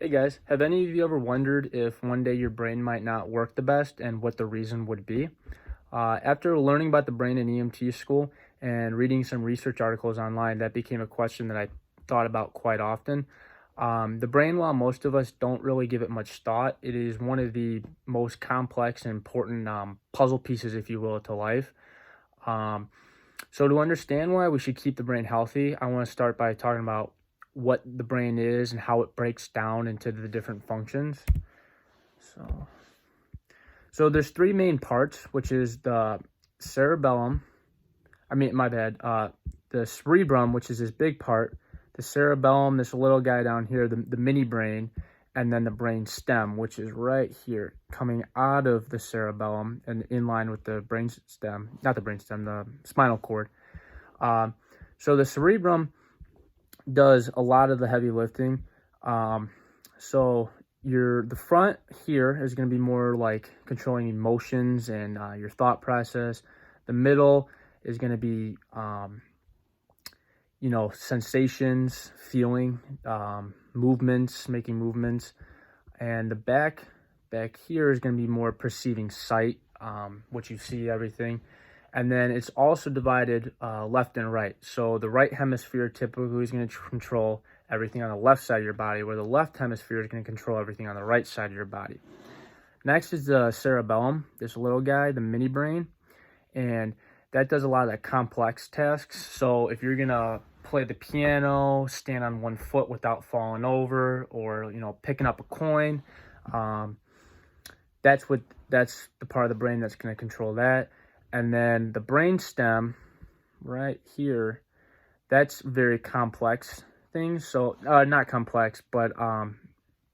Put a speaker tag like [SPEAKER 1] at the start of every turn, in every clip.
[SPEAKER 1] Hey guys, have any of you ever wondered if one day your brain might not work the best and what the reason would be? After learning about the brain in EMT school and reading some research articles online, that became a question that I thought about quite often. The brain, while most of us don't really give it much thought, it is one of the most complex and important puzzle pieces, if you will, to life. Um, so to understand why we should keep the brain healthy, I want to start by talking about what the brain is and how it breaks down into the different functions. So, so there's three main parts, which is the cerebellum. The cerebrum, which is this big part, the cerebellum, this little guy down here, the mini brain, and then the brain stem, which is right here, coming out of the cerebellum and in line with the brain stem, not the brain stem, the spinal cord. So the cerebrum does a lot of the heavy lifting. So the front here is going to be more like controlling emotions and your thought process. The middle is going to be sensations, feeling, movements, making movements. And the back here is going to be more perceiving sight, what you see, everything. And then it's also divided left and right. So the right hemisphere typically is going to control everything on the left side of your body, where the left hemisphere is going to control everything on the right side of your body. Next is the cerebellum, this little guy, the mini brain. And that does a lot of the complex tasks. So if you're going to play the piano, stand on one foot without falling over, or, picking up a coin, that's the part of the brain that's going to control that. And then the brain stem right here, that's very complex things. So not complex, but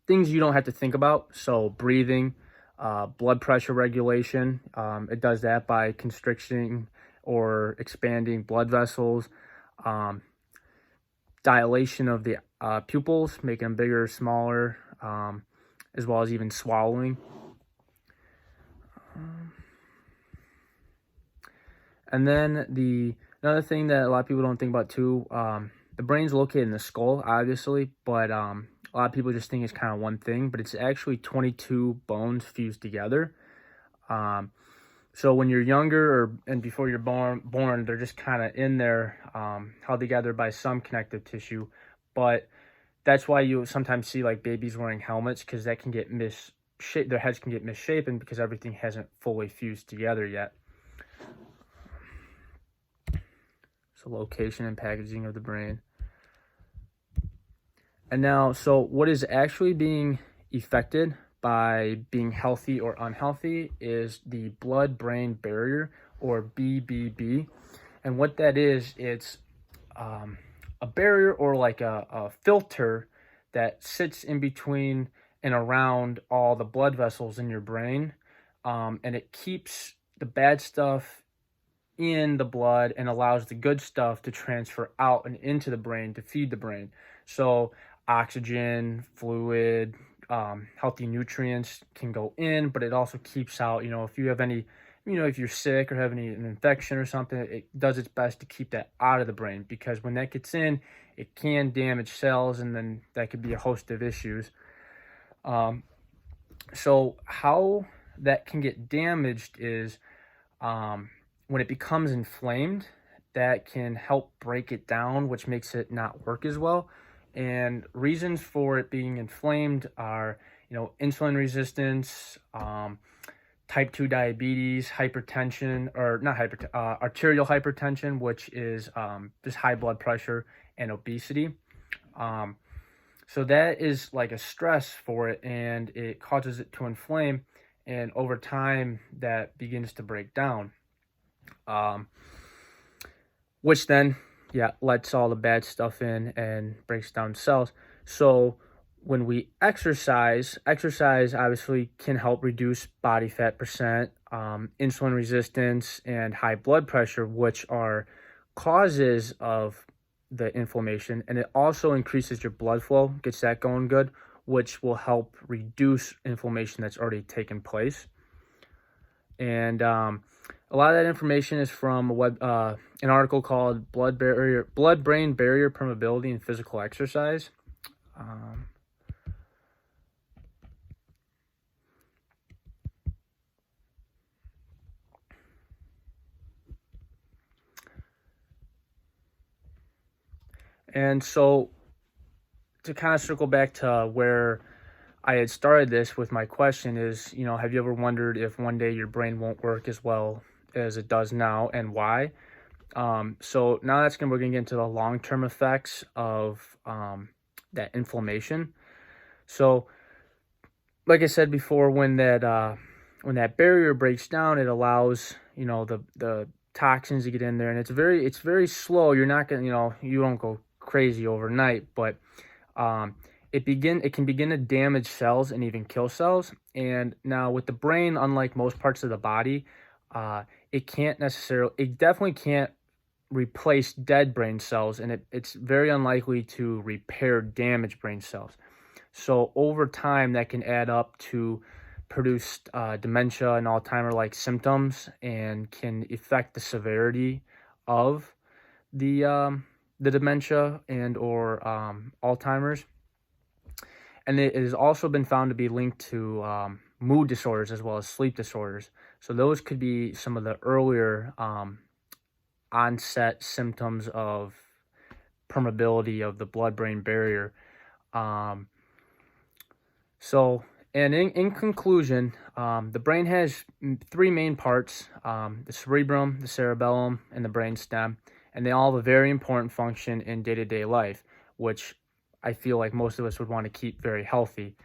[SPEAKER 1] things you don't have to think about. So breathing, blood pressure regulation. It does that by constricting or expanding blood vessels, dilation of the pupils, making them bigger, smaller, as well as even swallowing. And then another thing that a lot of people don't think about too, the brain's located in the skull, obviously, but a lot of people just think it's kind of one thing, but it's actually 22 bones fused together. So when you're younger and before you're born, they're just kind of in there, held together by some connective tissue. But that's why you sometimes see like babies wearing helmets, because that can get misshapen. Their heads can get misshapen because everything hasn't fully fused together yet. So location and packaging of the brain. And now, so what is actually being affected by being healthy or unhealthy is the blood-brain barrier, or BBB. And what that is, it's a barrier, or like a filter that sits in between and around all the blood vessels in your brain. And it keeps the bad stuff in the blood and allows the good stuff to transfer out and into the brain to feed the brain. So oxygen, fluid, healthy nutrients can go in, but it also keeps out, if you have any, if you're sick or have an infection or something, it does its best to keep that out of the brain, because when that gets in, it can damage cells, and then that could be a host of issues. So how that can get damaged is when it becomes inflamed, that can help break it down, which makes it not work as well. And reasons for it being inflamed are, insulin resistance, type 2 diabetes, hypertension, or not arterial hypertension, which is just high blood pressure, and obesity. So that is like a stress for it, and it causes it to inflame, and over time that begins to break down. Which then, lets all the bad stuff in and breaks down cells. So when we exercise obviously can help reduce body fat percent, insulin resistance, and high blood pressure, which are causes of the inflammation. And it also increases your blood flow, gets that going good, which will help reduce inflammation that's already taken place. And a lot of that information is from an article called Blood-Brain Barrier Permeability in Physical Exercise. And so to kind of circle back to where I had started this with my question is, have you ever wondered if one day your brain won't work as well as it does now, and why? So now we're gonna get into the long-term effects of that inflammation. So, like I said before, when that barrier breaks down, it allows the toxins to get in there, and it's very slow. You're not gonna you don't go crazy overnight, but it can begin to damage cells and even kill cells. And now with the brain, unlike most parts of the body, it definitely can't replace dead brain cells, and it's very unlikely to repair damaged brain cells. So over time, that can add up to produce dementia and Alzheimer-like symptoms, and can affect the severity of the dementia and or Alzheimer's. And it has also been found to be linked to mood disorders as well as sleep disorders. So those could be some of the earlier onset symptoms of permeability of the blood-brain barrier. And in conclusion, the brain has three main parts: the cerebrum, the cerebellum, and the brainstem, and they all have a very important function in day-to-day life, which I feel like most of us would want to keep very healthy.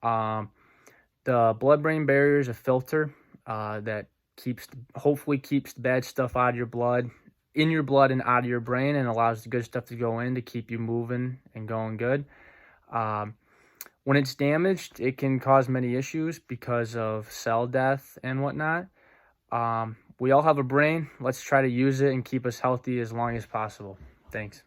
[SPEAKER 1] The blood-brain barrier is a filter that hopefully keeps the bad stuff out of your blood, in your blood and out of your brain, and allows the good stuff to go in to keep you moving and going good. When it's damaged, it can cause many issues because of cell death and whatnot. We all have a brain. Let's try to use it and keep us healthy as long as possible. Thanks.